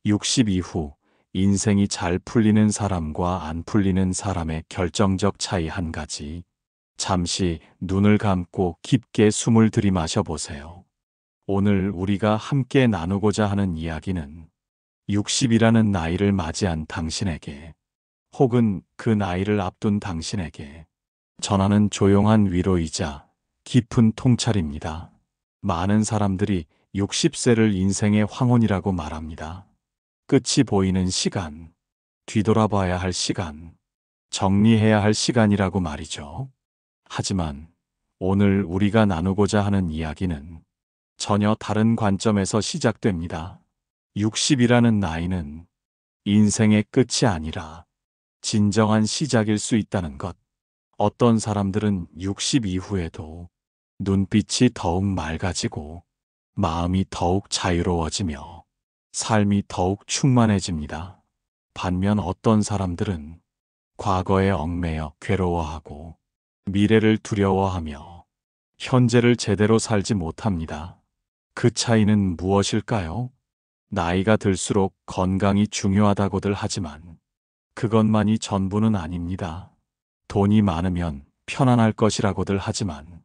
60 이후 인생이 잘 풀리는 사람과 안 풀리는 사람의 결정적 차이 한 가지. 잠시 눈을 감고 깊게 숨을 들이마셔 보세요. 오늘 우리가 함께 나누고자 하는 이야기는 60이라는 나이를 맞이한 당신에게, 혹은 그 나이를 앞둔 당신에게 전하는 조용한 위로이자 깊은 통찰입니다. 많은 사람들이 60세를 인생의 황혼이라고 말합니다. 끝이 보이는 시간, 뒤돌아봐야 할 시간, 정리해야 할 시간이라고 말이죠. 하지만 오늘 우리가 나누고자 하는 이야기는 전혀 다른 관점에서 시작됩니다. 60이라는 나이는 인생의 끝이 아니라 진정한 시작일 수 있다는 것. 어떤 사람들은 60 이후에도 눈빛이 더욱 맑아지고 마음이 더욱 자유로워지며 삶이 더욱 충만해집니다. 반면 어떤 사람들은 과거에 얽매여 괴로워하고 미래를 두려워하며 현재를 제대로 살지 못합니다. 그 차이는 무엇일까요? 나이가 들수록 건강이 중요하다고들 하지만 그것만이 전부는 아닙니다. 돈이 많으면 편안할 것이라고들 하지만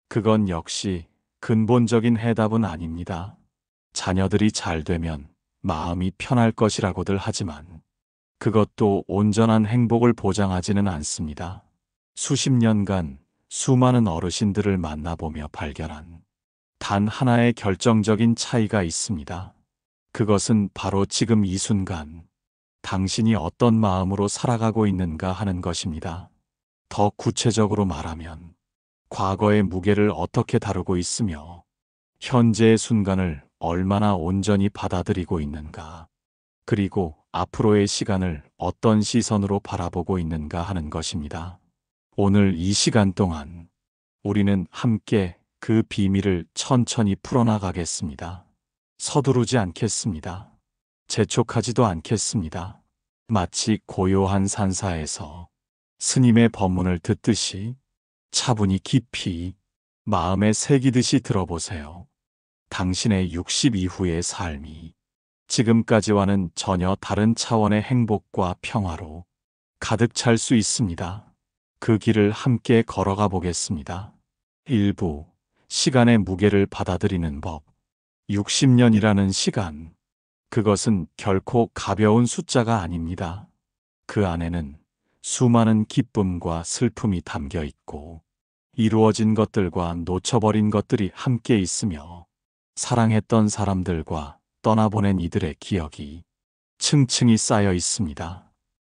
그건 역시 근본적인 해답은 아닙니다. 자녀들이 잘 되면 마음이 편할 것이라고들 하지만 그것도 온전한 행복을 보장하지는 않습니다. 수십 년간 수많은 어르신들을 만나보며 발견한 단 하나의 결정적인 차이가 있습니다. 그것은 바로 지금 이 순간 당신이 어떤 마음으로 살아가고 있는가 하는 것입니다. 더 구체적으로 말하면 과거의 무게를 어떻게 다루고 있으며 현재의 순간을 얼마나 온전히 받아들이고 있는가, 그리고 앞으로의 시간을 어떤 시선으로 바라보고 있는가 하는 것입니다. 오늘 이 시간 동안 우리는 함께 그 비밀을 천천히 풀어나가겠습니다. 서두르지 않겠습니다. 재촉하지도 않겠습니다. 마치 고요한 산사에서 스님의 법문을 듣듯이 차분히 깊이 마음에 새기듯이 들어보세요. 당신의 60 이후의 삶이 지금까지와는 전혀 다른 차원의 행복과 평화로 가득 찰 수 있습니다. 그 길을 함께 걸어가 보겠습니다. 1부, 시간의 무게를 받아들이는 법. 60년이라는 시간, 그것은 결코 가벼운 숫자가 아닙니다. 그 안에는 수많은 기쁨과 슬픔이 담겨 있고 이루어진 것들과 놓쳐버린 것들이 함께 있으며 사랑했던 사람들과 떠나보낸 이들의 기억이 층층이 쌓여 있습니다.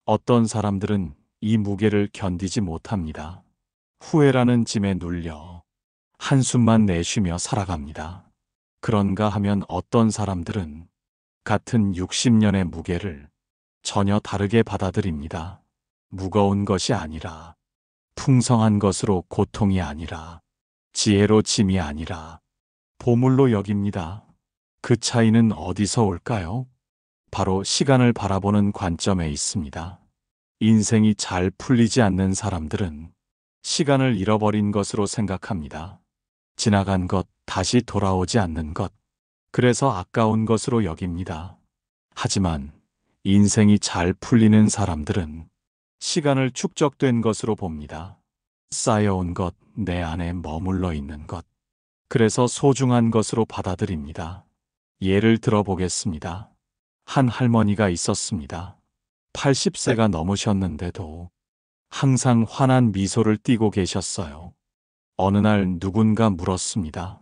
어떤 사람들은 이 무게를 견디지 못합니다. 후회라는 짐에 눌려 한숨만 내쉬며 살아갑니다. 그런가 하면 어떤 사람들은 같은 60년의 무게를 전혀 다르게 받아들입니다. 무거운 것이 아니라, 풍성한 것으로 고통이 아니라, 지혜로 짐이 아니라 보물로 여깁니다. 그 차이는 어디서 올까요? 바로 시간을 바라보는 관점에 있습니다. 인생이 잘 풀리지 않는 사람들은 시간을 잃어버린 것으로 생각합니다. 지나간 것, 다시 돌아오지 않는 것, 그래서 아까운 것으로 여깁니다. 하지만 인생이 잘 풀리는 사람들은 시간을 축적된 것으로 봅니다. 쌓여온 것, 내 안에 머물러 있는 것, 그래서 소중한 것으로 받아들입니다. 예를 들어보겠습니다. 한 할머니가 있었습니다. 80세가 넘으셨는데도 항상 환한 미소를 띠고 계셨어요. 어느 날 누군가 물었습니다.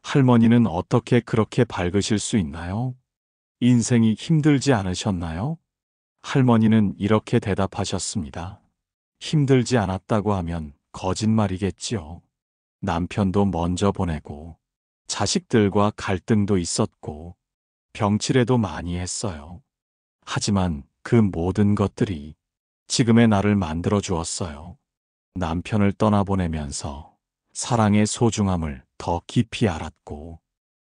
할머니는 어떻게 그렇게 밝으실 수 있나요? 인생이 힘들지 않으셨나요? 할머니는 이렇게 대답하셨습니다. 힘들지 않았다고 하면 거짓말이겠지요. 남편도 먼저 보내고, 자식들과 갈등도 있었고, 병치레도 많이 했어요. 하지만 그 모든 것들이 지금의 나를 만들어 주었어요. 남편을 떠나보내면서 사랑의 소중함을 더 깊이 알았고,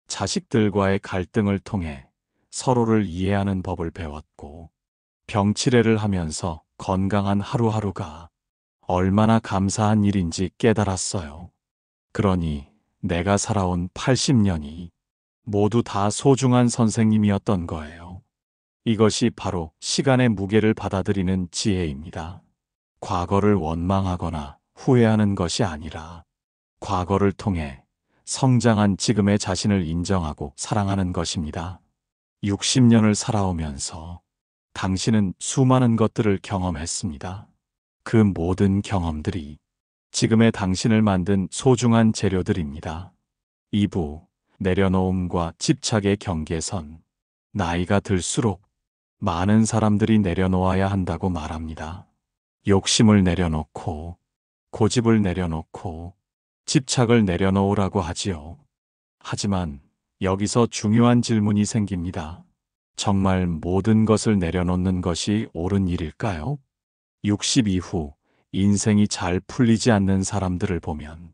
자식들과의 갈등을 통해 서로를 이해하는 법을 배웠고, 병치레를 하면서 건강한 하루하루가 얼마나 감사한 일인지 깨달았어요. 그러니 내가 살아온 80년이 모두 다 소중한 선생님이었던 거예요. 이것이 바로 시간의 무게를 받아들이는 지혜입니다. 과거를 원망하거나 후회하는 것이 아니라 과거를 통해 성장한 지금의 자신을 인정하고 사랑하는 것입니다. 60년을 살아오면서 당신은 수많은 것들을 경험했습니다. 그 모든 경험들이 지금의 당신을 만든 소중한 재료들입니다. 2부, 내려놓음과 집착의 경계선. 나이가 들수록 많은 사람들이 내려놓아야 한다고 말합니다. 욕심을 내려놓고, 고집을 내려놓고, 집착을 내려놓으라고 하지요. 하지만 여기서 중요한 질문이 생깁니다. 정말 모든 것을 내려놓는 것이 옳은 일일까요? 60 이후 인생이 잘 풀리지 않는 사람들을 보면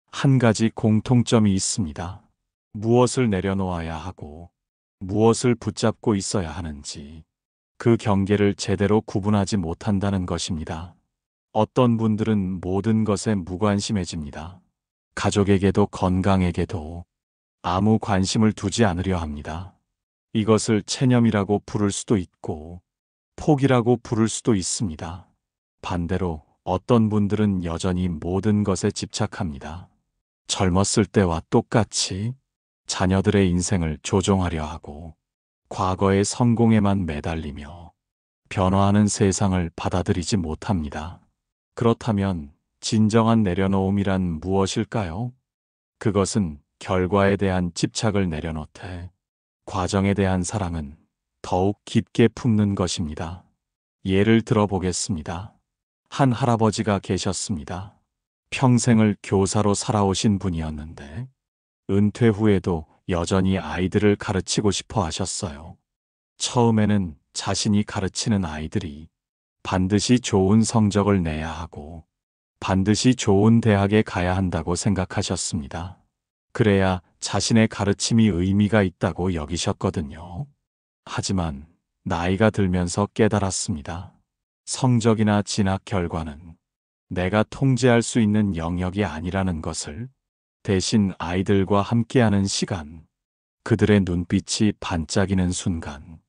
한 가지 공통점이 있습니다. 무엇을 내려놓아야 하고 무엇을 붙잡고 있어야 하는지 그 경계를 제대로 구분하지 못한다는 것입니다. 어떤 분들은 모든 것에 무관심해집니다. 가족에게도 건강에게도 아무 관심을 두지 않으려 합니다. 이것을 체념이라고 부를 수도 있고 포기라고 부를 수도 있습니다. 반대로 어떤 분들은 여전히 모든 것에 집착합니다. 젊었을 때와 똑같이 자녀들의 인생을 조종하려 하고 과거의 성공에만 매달리며 변화하는 세상을 받아들이지 못합니다. 그렇다면 진정한 내려놓음이란 무엇일까요? 그것은 결과에 대한 집착을 내려놓되 과정에 대한 사랑은 더욱 깊게 품는 것입니다. 예를 들어 보겠습니다. 한 할아버지가 계셨습니다. 평생을 교사로 살아오신 분이었는데 은퇴 후에도 여전히 아이들을 가르치고 싶어 하셨어요. 처음에는 자신이 가르치는 아이들이 반드시 좋은 성적을 내야 하고 반드시 좋은 대학에 가야 한다고 생각하셨습니다. 그래야 자신의 가르침이 의미가 있다고 여기셨거든요. 하지만 나이가 들면서 깨달았습니다. 성적이나 진학 결과는 내가 통제할 수 있는 영역이 아니라는 것을. 대신 아이들과 함께하는 시간, 그들의 눈빛이 반짝이는 순간,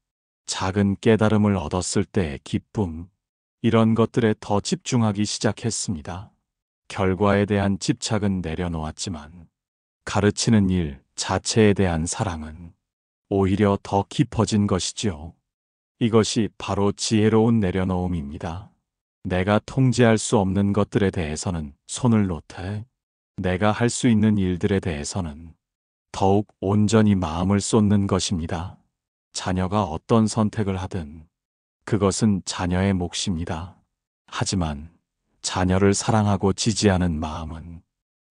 작은 깨달음을 얻었을 때의 기쁨, 이런 것들에 더 집중하기 시작했습니다. 결과에 대한 집착은 내려놓았지만 가르치는 일 자체에 대한 사랑은 오히려 더 깊어진 것이지요. 이것이 바로 지혜로운 내려놓음입니다. 내가 통제할 수 없는 것들에 대해서는 손을 놓되 내가 할 수 있는 일들에 대해서는 더욱 온전히 마음을 쏟는 것입니다. 자녀가 어떤 선택을 하든 그것은 자녀의 몫입니다. 하지만 자녀를 사랑하고 지지하는 마음은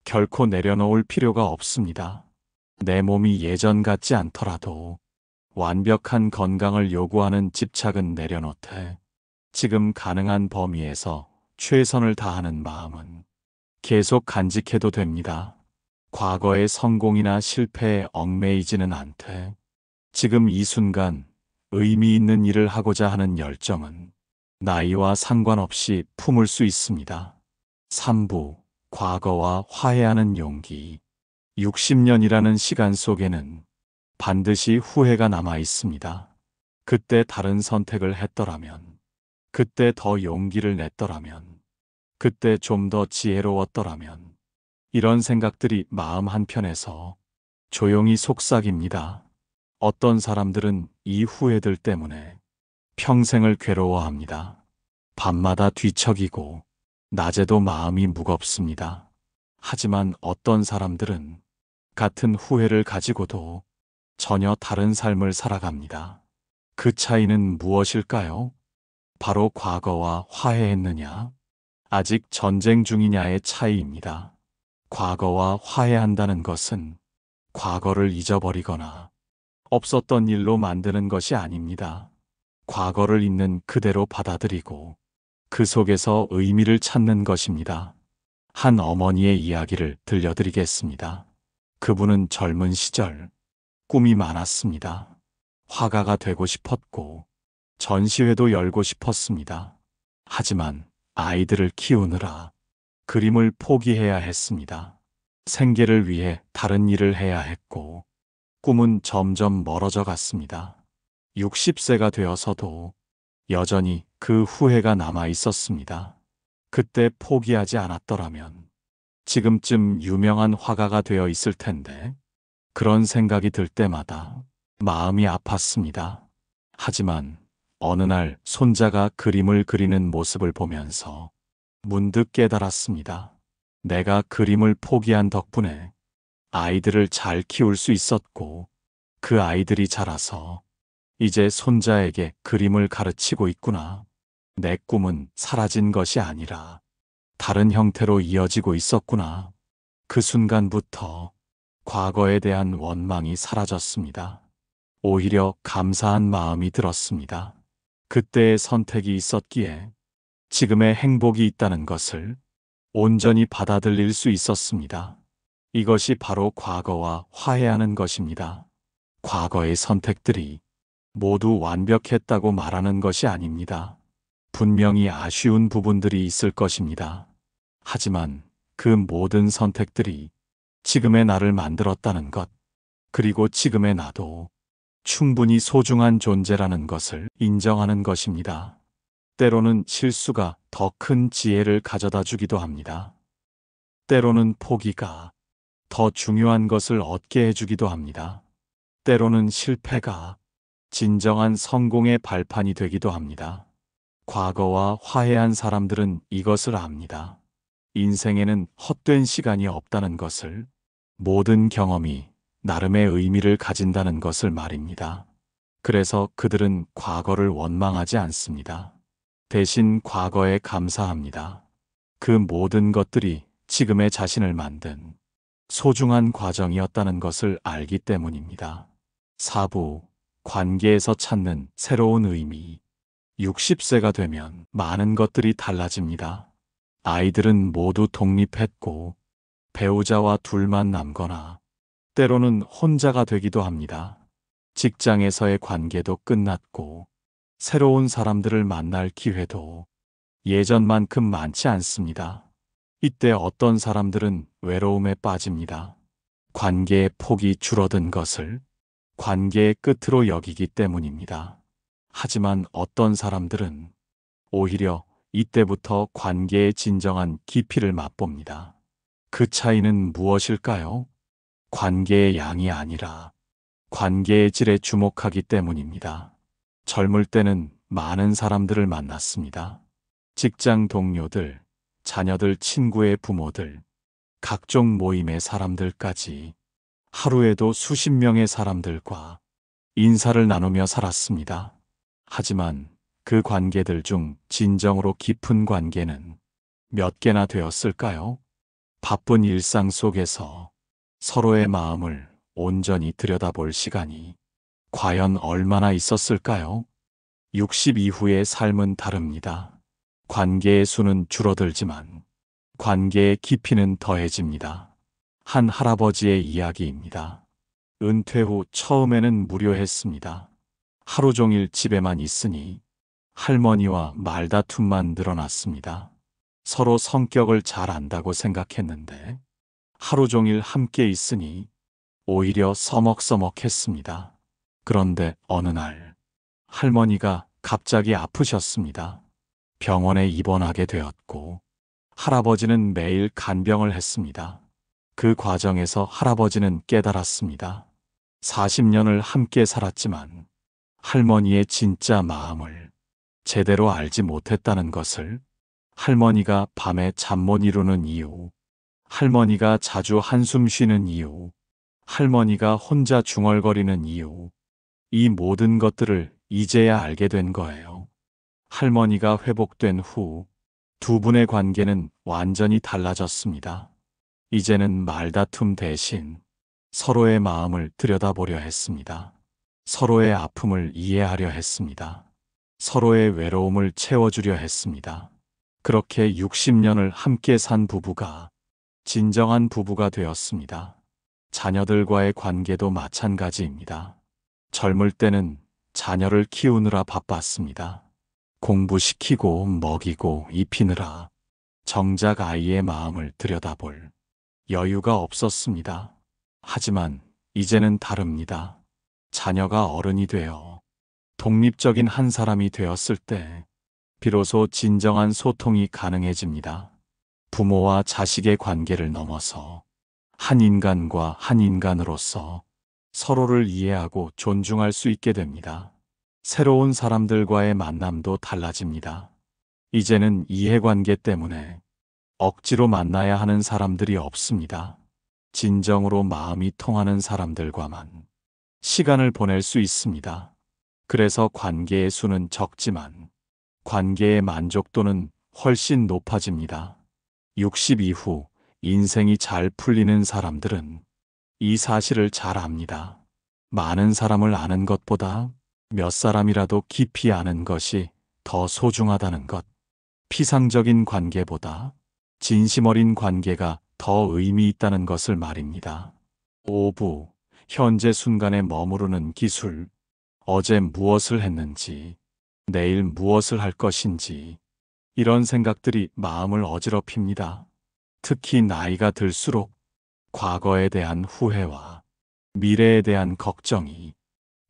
결코 내려놓을 필요가 없습니다. 내 몸이 예전 같지 않더라도 완벽한 건강을 요구하는 집착은 내려놓되 지금 가능한 범위에서 최선을 다하는 마음은 계속 간직해도 됩니다. 과거의 성공이나 실패에 얽매이지는 않되 지금 이 순간 의미 있는 일을 하고자 하는 열정은 나이와 상관없이 품을 수 있습니다. 3부, 과거와 화해하는 용기. 60년이라는 시간 속에는 반드시 후회가 남아 있습니다. 그때 다른 선택을 했더라면, 그때 더 용기를 냈더라면, 그때 좀 더 지혜로웠더라면, 이런 생각들이 마음 한편에서 조용히 속삭입니다. 어떤 사람들은 이 후회들 때문에 평생을 괴로워합니다. 밤마다 뒤척이고 낮에도 마음이 무겁습니다. 하지만 어떤 사람들은 같은 후회를 가지고도 전혀 다른 삶을 살아갑니다. 그 차이는 무엇일까요? 바로 과거와 화해했느냐, 아직 전쟁 중이냐의 차이입니다. 과거와 화해한다는 것은 과거를 잊어버리거나 없었던 일로 만드는 것이 아닙니다. 과거를 있는 그대로 받아들이고 그 속에서 의미를 찾는 것입니다. 한 어머니의 이야기를 들려드리겠습니다. 그분은 젊은 시절 꿈이 많았습니다. 화가가 되고 싶었고 전시회도 열고 싶었습니다. 하지만 아이들을 키우느라 그림을 포기해야 했습니다. 생계를 위해 다른 일을 해야 했고 꿈은 점점 멀어져 갔습니다. 60세가 되어서도 여전히 그 후회가 남아 있었습니다. 그때 포기하지 않았더라면 지금쯤 유명한 화가가 되어 있을 텐데, 그런 생각이 들 때마다 마음이 아팠습니다. 하지만 어느 날 손자가 그림을 그리는 모습을 보면서 문득 깨달았습니다. 내가 그림을 포기한 덕분에 아이들을 잘 키울 수 있었고, 그 아이들이 자라서 이제 손자에게 그림을 가르치고 있구나. 내 꿈은 사라진 것이 아니라 다른 형태로 이어지고 있었구나. 그 순간부터 과거에 대한 원망이 사라졌습니다. 오히려 감사한 마음이 들었습니다. 그때의 선택이 있었기에 지금의 행복이 있다는 것을 온전히 받아들일 수 있었습니다. 이것이 바로 과거와 화해하는 것입니다. 과거의 선택들이 모두 완벽했다고 말하는 것이 아닙니다. 분명히 아쉬운 부분들이 있을 것입니다. 하지만 그 모든 선택들이 지금의 나를 만들었다는 것, 그리고 지금의 나도 충분히 소중한 존재라는 것을 인정하는 것입니다. 때로는 실수가 더 큰 지혜를 가져다 주기도 합니다. 때로는 포기가 더 중요한 것을 얻게 해주기도 합니다. 때로는 실패가 진정한 성공의 발판이 되기도 합니다. 과거와 화해한 사람들은 이것을 압니다. 인생에는 헛된 시간이 없다는 것을, 모든 경험이 나름의 의미를 가진다는 것을 말입니다. 그래서 그들은 과거를 원망하지 않습니다. 대신 과거에 감사합니다. 그 모든 것들이 지금의 자신을 만든 소중한 과정이었다는 것을 알기 때문입니다. 4부, 관계에서 찾는 새로운 의미. 60세가 되면 많은 것들이 달라집니다. 아이들은 모두 독립했고, 배우자와 둘만 남거나 때로는 혼자가 되기도 합니다. 직장에서의 관계도 끝났고, 새로운 사람들을 만날 기회도 예전만큼 많지 않습니다. 이때 어떤 사람들은 외로움에 빠집니다. 관계의 폭이 줄어든 것을 관계의 끝으로 여기기 때문입니다. 하지만 어떤 사람들은 오히려 이때부터 관계의 진정한 깊이를 맛봅니다. 그 차이는 무엇일까요? 관계의 양이 아니라 관계의 질에 주목하기 때문입니다. 젊을 때는 많은 사람들을 만났습니다. 직장 동료들, 자녀들, 친구의 부모들, 각종 모임의 사람들까지 하루에도 수십 명의 사람들과 인사를 나누며 살았습니다. 하지만 그 관계들 중 진정으로 깊은 관계는 몇 개나 되었을까요? 바쁜 일상 속에서 서로의 마음을 온전히 들여다볼 시간이 과연 얼마나 있었을까요? 60 이후의 삶은 다릅니다. 관계의 수는 줄어들지만 관계의 깊이는 더해집니다. 한 할아버지의 이야기입니다. 은퇴 후 처음에는 무료했습니다. 하루 종일 집에만 있으니 할머니와 말다툼만 늘어났습니다. 서로 성격을 잘 안다고 생각했는데 하루 종일 함께 있으니 오히려 서먹서먹했습니다. 그런데 어느 날 할머니가 갑자기 아프셨습니다. 병원에 입원하게 되었고 할아버지는 매일 간병을 했습니다. 그 과정에서 할아버지는 깨달았습니다. 40년을 함께 살았지만 할머니의 진짜 마음을 제대로 알지 못했다는 것을, 할머니가 밤에 잠 못 이루는 이유, 할머니가 자주 한숨 쉬는 이유, 할머니가 혼자 중얼거리는 이유, 이 모든 것들을 이제야 알게 된 거예요. 할머니가 회복된 후 두 분의 관계는 완전히 달라졌습니다. 이제는 말다툼 대신 서로의 마음을 들여다보려 했습니다. 서로의 아픔을 이해하려 했습니다. 서로의 외로움을 채워주려 했습니다. 그렇게 60년을 함께 산 부부가 진정한 부부가 되었습니다. 자녀들과의 관계도 마찬가지입니다. 젊을 때는 자녀를 키우느라 바빴습니다. 공부시키고 먹이고 입히느라 정작 아이의 마음을 들여다볼 여유가 없었습니다. 하지만 이제는 다릅니다. 자녀가 어른이 되어 독립적인 한 사람이 되었을 때 비로소 진정한 소통이 가능해집니다. 부모와 자식의 관계를 넘어서 한 인간과 한 인간으로서 서로를 이해하고 존중할 수 있게 됩니다. 새로운 사람들과의 만남도 달라집니다. 이제는 이해관계 때문에 억지로 만나야 하는 사람들이 없습니다. 진정으로 마음이 통하는 사람들과만 시간을 보낼 수 있습니다. 그래서 관계의 수는 적지만 관계의 만족도는 훨씬 높아집니다. 60 이후 인생이 잘 풀리는 사람들은 이 사실을 잘 압니다. 많은 사람을 아는 것보다 몇 사람이라도 깊이 아는 것이 더 소중하다는 것. 피상적인 관계보다 진심 어린 관계가 더 의미 있다는 것을 말입니다. 5부, 현재 순간에 머무르는 기술. 어제 무엇을 했는지, 내일 무엇을 할 것인지, 이런 생각들이 마음을 어지럽힙니다. 특히 나이가 들수록 과거에 대한 후회와 미래에 대한 걱정이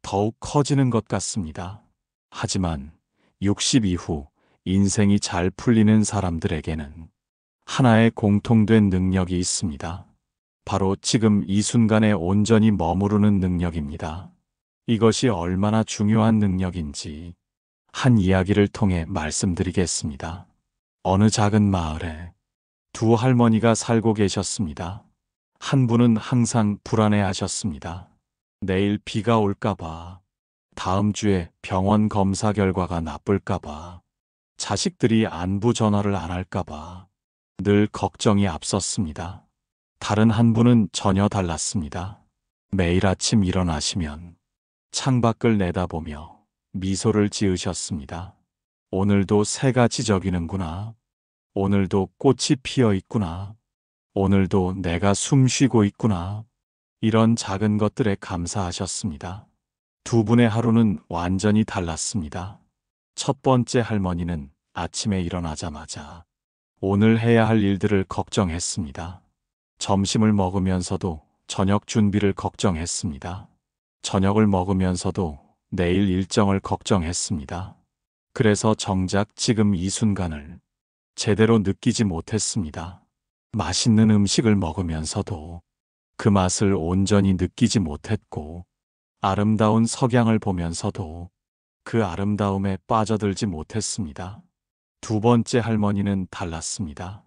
더욱 커지는 것 같습니다. 하지만 60 이후 인생이 잘 풀리는 사람들에게는 하나의 공통된 능력이 있습니다. 바로 지금 이 순간에 온전히 머무르는 능력입니다. 이것이 얼마나 중요한 능력인지 한 이야기를 통해 말씀드리겠습니다. 어느 작은 마을에 두 할머니가 살고 계셨습니다. 한 분은 항상 불안해 하셨습니다. 내일 비가 올까봐, 다음 주에 병원 검사 결과가 나쁠까봐, 자식들이 안부 전화를 안 할까봐 늘 걱정이 앞섰습니다. 다른 한 분은 전혀 달랐습니다. 매일 아침 일어나시면 창밖을 내다보며 미소를 지으셨습니다. 오늘도 새가 지저귀는구나. 오늘도 꽃이 피어 있구나. 오늘도 내가 숨 쉬고 있구나. 이런 작은 것들에 감사하셨습니다. 두 분의 하루는 완전히 달랐습니다. 첫 번째 할머니는 아침에 일어나자마자 오늘 해야 할 일들을 걱정했습니다. 점심을 먹으면서도 저녁 준비를 걱정했습니다. 저녁을 먹으면서도 내일 일정을 걱정했습니다. 그래서 정작 지금 이 순간을 제대로 느끼지 못했습니다. 맛있는 음식을 먹으면서도 그 맛을 온전히 느끼지 못했고, 아름다운 석양을 보면서도 그 아름다움에 빠져들지 못했습니다. 두 번째 할머니는 달랐습니다.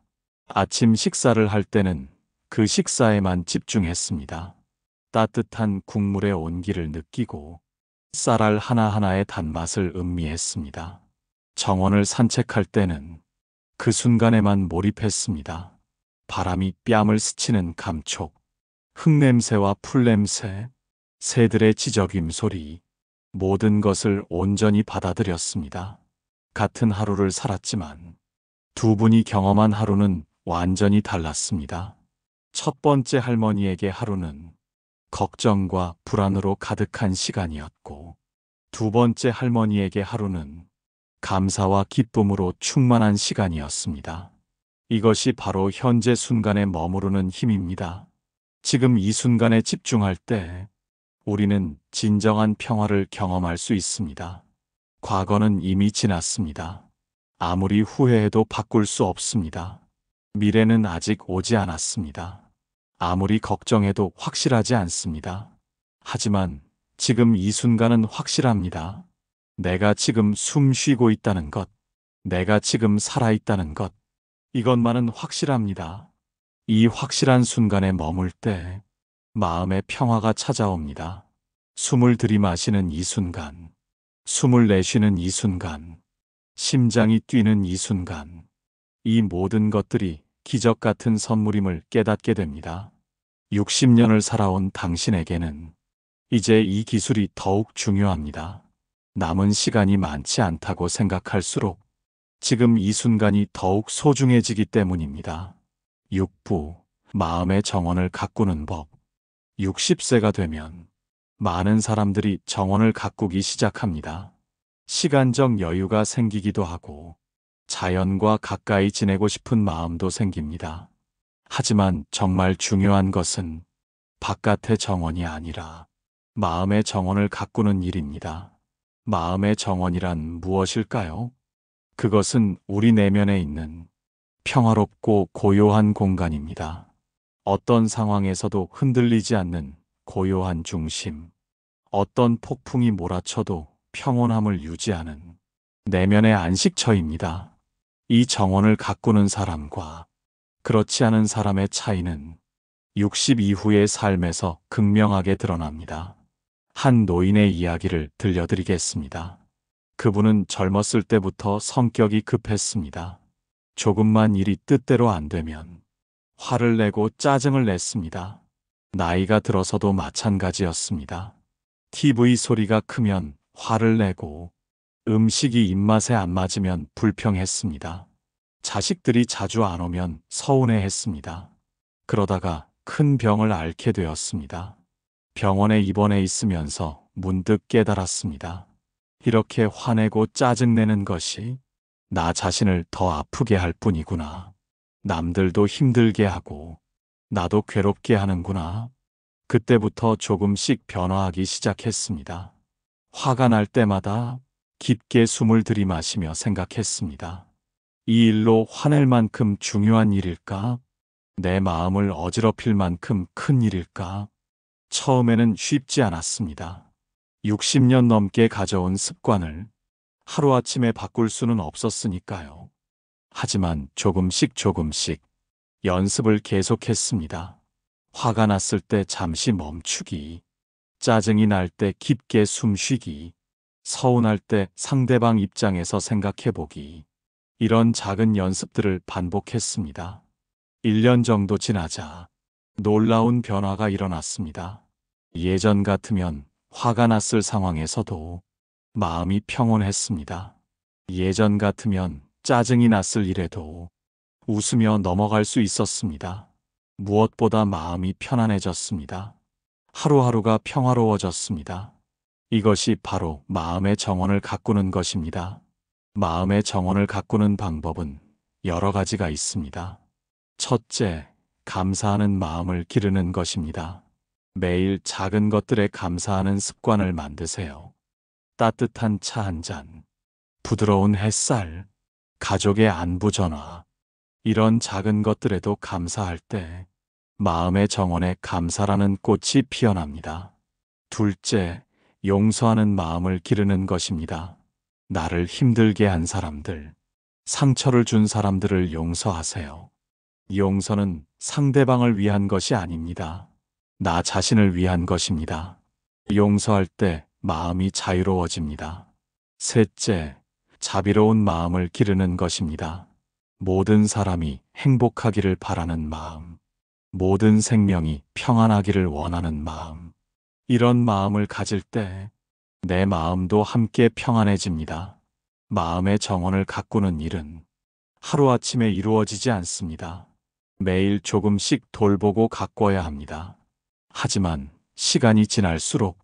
아침 식사를 할 때는 그 식사에만 집중했습니다. 따뜻한 국물의 온기를 느끼고 쌀알 하나하나의 단맛을 음미했습니다. 정원을 산책할 때는 그 순간에만 몰입했습니다. 바람이 뺨을 스치는 감촉, 흙냄새와 풀냄새, 새들의 지저귐 소리, 모든 것을 온전히 받아들였습니다. 같은 하루를 살았지만 두 분이 경험한 하루는 완전히 달랐습니다. 첫 번째 할머니에게 하루는 걱정과 불안으로 가득한 시간이었고, 두 번째 할머니에게 하루는 감사와 기쁨으로 충만한 시간이었습니다. 이것이 바로 현재 순간에 머무르는 힘입니다. 지금 이 순간에 집중할 때 우리는 진정한 평화를 경험할 수 있습니다. 과거는 이미 지났습니다. 아무리 후회해도 바꿀 수 없습니다. 미래는 아직 오지 않았습니다. 아무리 걱정해도 확실하지 않습니다. 하지만 지금 이 순간은 확실합니다. 내가 지금 숨 쉬고 있다는 것, 내가 지금 살아있다는 것, 이것만은 확실합니다. 이 확실한 순간에 머물 때 마음의 평화가 찾아옵니다. 숨을 들이마시는 이 순간, 숨을 내쉬는 이 순간, 심장이 뛰는 이 순간, 이 모든 것들이 기적 같은 선물임을 깨닫게 됩니다. 60년을 살아온 당신에게는 이제 이 기술이 더욱 중요합니다. 남은 시간이 많지 않다고 생각할수록 지금 이 순간이 더욱 소중해지기 때문입니다. 6부, 마음의 정원을 가꾸는 법. 60세가 되면 많은 사람들이 정원을 가꾸기 시작합니다. 시간적 여유가 생기기도 하고 자연과 가까이 지내고 싶은 마음도 생깁니다. 하지만 정말 중요한 것은 바깥의 정원이 아니라 마음의 정원을 가꾸는 일입니다. 마음의 정원이란 무엇일까요? 그것은 우리 내면에 있는 평화롭고 고요한 공간입니다. 어떤 상황에서도 흔들리지 않는 고요한 중심, 어떤 폭풍이 몰아쳐도 평온함을 유지하는 내면의 안식처입니다. 이 정원을 가꾸는 사람과 그렇지 않은 사람의 차이는 60 이후의 삶에서 극명하게 드러납니다. 한 노인의 이야기를 들려드리겠습니다. 그분은 젊었을 때부터 성격이 급했습니다. 조금만 일이 뜻대로 안 되면 화를 내고 짜증을 냈습니다. 나이가 들어서도 마찬가지였습니다. TV 소리가 크면 화를 내고 음식이 입맛에 안 맞으면 불평했습니다. 자식들이 자주 안 오면 서운해했습니다. 그러다가 큰 병을 앓게 되었습니다. 병원에 입원해 있으면서 문득 깨달았습니다. 이렇게 화내고 짜증내는 것이 나 자신을 더 아프게 할 뿐이구나. 남들도 힘들게 하고 나도 괴롭게 하는구나. 그때부터 조금씩 변화하기 시작했습니다. 화가 날 때마다 깊게 숨을 들이마시며 생각했습니다. 이 일로 화낼 만큼 중요한 일일까? 내 마음을 어지럽힐 만큼 큰 일일까? 처음에는 쉽지 않았습니다. 60년 넘게 가져온 습관을 하루아침에 바꿀 수는 없었으니까요. 하지만 조금씩 연습을 계속했습니다. 화가 났을 때 잠시 멈추기, 짜증이 날 때 깊게 숨쉬기, 서운할 때 상대방 입장에서 생각해보기, 이런 작은 연습들을 반복했습니다. 1년 정도 지나자 놀라운 변화가 일어났습니다. 예전 같으면 화가 났을 상황에서도 마음이 평온했습니다. 예전 같으면 짜증이 났을 일에도 웃으며 넘어갈 수 있었습니다. 무엇보다 마음이 편안해졌습니다. 하루하루가 평화로워졌습니다. 이것이 바로 마음의 정원을 가꾸는 것입니다. 마음의 정원을 가꾸는 방법은 여러 가지가 있습니다. 첫째, 감사하는 마음을 기르는 것입니다. 매일 작은 것들에 감사하는 습관을 만드세요. 따뜻한 차 한 잔, 부드러운 햇살, 가족의 안부 전화, 이런 작은 것들에도 감사할 때 마음의 정원에 감사라는 꽃이 피어납니다. 둘째, 용서하는 마음을 기르는 것입니다. 나를 힘들게 한 사람들, 상처를 준 사람들을 용서하세요. 용서는 상대방을 위한 것이 아닙니다. 나 자신을 위한 것입니다. 용서할 때 마음이 자유로워집니다. 셋째, 자비로운 마음을 기르는 것입니다. 모든 사람이 행복하기를 바라는 마음, 모든 생명이 평안하기를 원하는 마음, 이런 마음을 가질 때 내 마음도 함께 평안해집니다. 마음의 정원을 가꾸는 일은 하루아침에 이루어지지 않습니다. 매일 조금씩 돌보고 가꿔야 합니다. 하지만 시간이 지날수록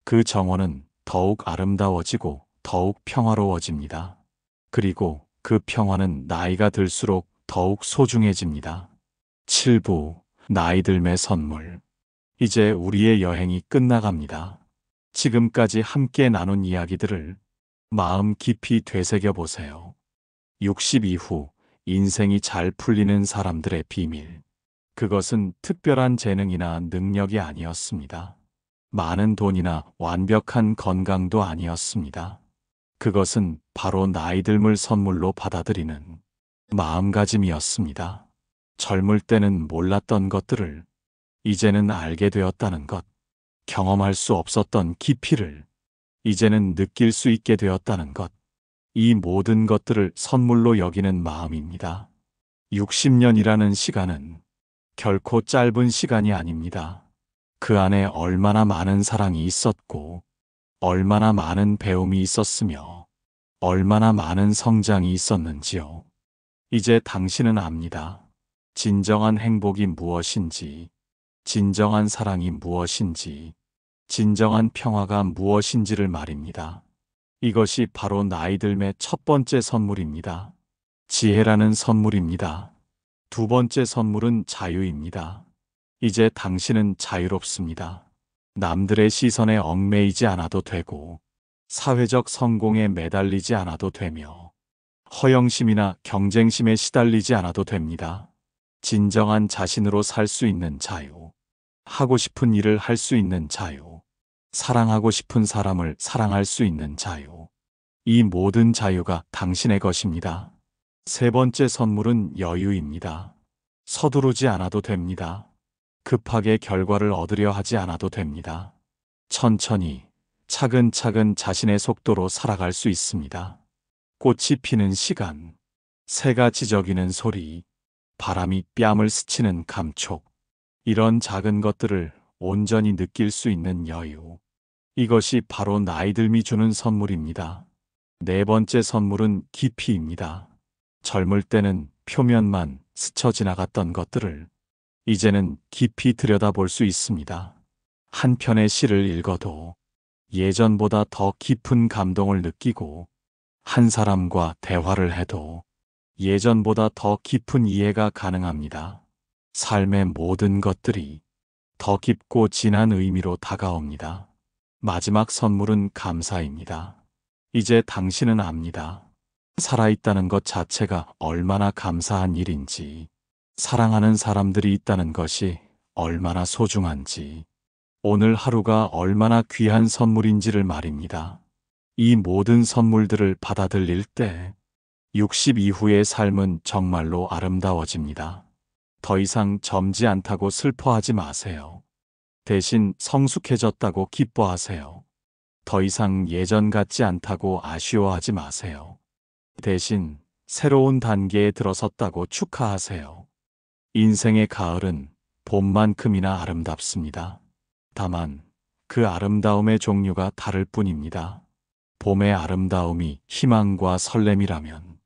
그 정원은 더욱 아름다워지고 더욱 평화로워집니다. 그리고 그 평화는 나이가 들수록 더욱 소중해집니다. 7부, 나이 들매 선물. 이제 우리의 여행이 끝나갑니다. 지금까지 함께 나눈 이야기들을 마음 깊이 되새겨 보세요. 60 이후 인생이 잘 풀리는 사람들의 비밀. 그것은 특별한 재능이나 능력이 아니었습니다. 많은 돈이나 완벽한 건강도 아니었습니다. 그것은 바로 나이 듦을 선물로 받아들이는 마음가짐이었습니다. 젊을 때는 몰랐던 것들을 이제는 알게 되었다는 것, 경험할 수 없었던 깊이를 이제는 느낄 수 있게 되었다는 것, 이 모든 것들을 선물로 여기는 마음입니다. 60년이라는 시간은 결코 짧은 시간이 아닙니다. 그 안에 얼마나 많은 사랑이 있었고, 얼마나 많은 배움이 있었으며, 얼마나 많은 성장이 있었는지요. 이제 당신은 압니다. 진정한 행복이 무엇인지, 진정한 사랑이 무엇인지, 진정한 평화가 무엇인지를 말입니다. 이것이 바로 나이 듦의 첫 번째 선물입니다. 지혜라는 선물입니다. 두 번째 선물은 자유입니다. 이제 당신은 자유롭습니다. 남들의 시선에 얽매이지 않아도 되고, 사회적 성공에 매달리지 않아도 되며 허영심이나 경쟁심에 시달리지 않아도 됩니다. 진정한 자신으로 살 수 있는 자유, 하고 싶은 일을 할 수 있는 자유, 사랑하고 싶은 사람을 사랑할 수 있는 자유. 이 모든 자유가 당신의 것입니다. 세 번째 선물은 여유입니다. 서두르지 않아도 됩니다. 급하게 결과를 얻으려 하지 않아도 됩니다. 천천히, 차근차근 자신의 속도로 살아갈 수 있습니다. 꽃이 피는 시간, 새가 지저귀는 소리, 바람이 뺨을 스치는 감촉, 이런 작은 것들을 온전히 느낄 수 있는 여유. 이것이 바로 나이듦이 주는 선물입니다. 네 번째 선물은 깊이입니다. 젊을 때는 표면만 스쳐 지나갔던 것들을 이제는 깊이 들여다볼 수 있습니다. 한 편의 시를 읽어도 예전보다 더 깊은 감동을 느끼고, 한 사람과 대화를 해도 예전보다 더 깊은 이해가 가능합니다. 삶의 모든 것들이 더 깊고 진한 의미로 다가옵니다. 마지막 선물은 감사입니다. 이제 당신은 압니다. 살아있다는 것 자체가 얼마나 감사한 일인지, 사랑하는 사람들이 있다는 것이 얼마나 소중한지, 오늘 하루가 얼마나 귀한 선물인지를 말입니다. 이 모든 선물들을 받아들일 때 60 이후의 삶은 정말로 아름다워집니다. 더 이상 젊지 않다고 슬퍼하지 마세요. 대신 성숙해졌다고 기뻐하세요. 더 이상 예전 같지 않다고 아쉬워하지 마세요. 대신 새로운 단계에 들어섰다고 축하하세요. 인생의 가을은 봄만큼이나 아름답습니다. 다만 그 아름다움의 종류가 다를 뿐입니다. 봄의 아름다움이 희망과 설렘이라면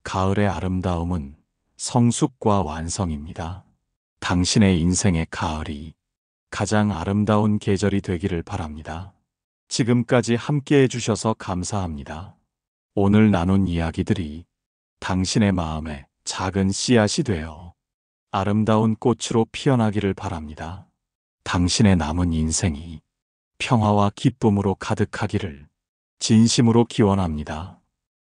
가을의 아름다움은 성숙과 완성입니다. 당신의 인생의 가을이 가장 아름다운 계절이 되기를 바랍니다. 지금까지 함께 해주셔서 감사합니다. 오늘 나눈 이야기들이 당신의 마음에 작은 씨앗이 되어 아름다운 꽃으로 피어나기를 바랍니다. 당신의 남은 인생이 평화와 기쁨으로 가득하기를 진심으로 기원합니다.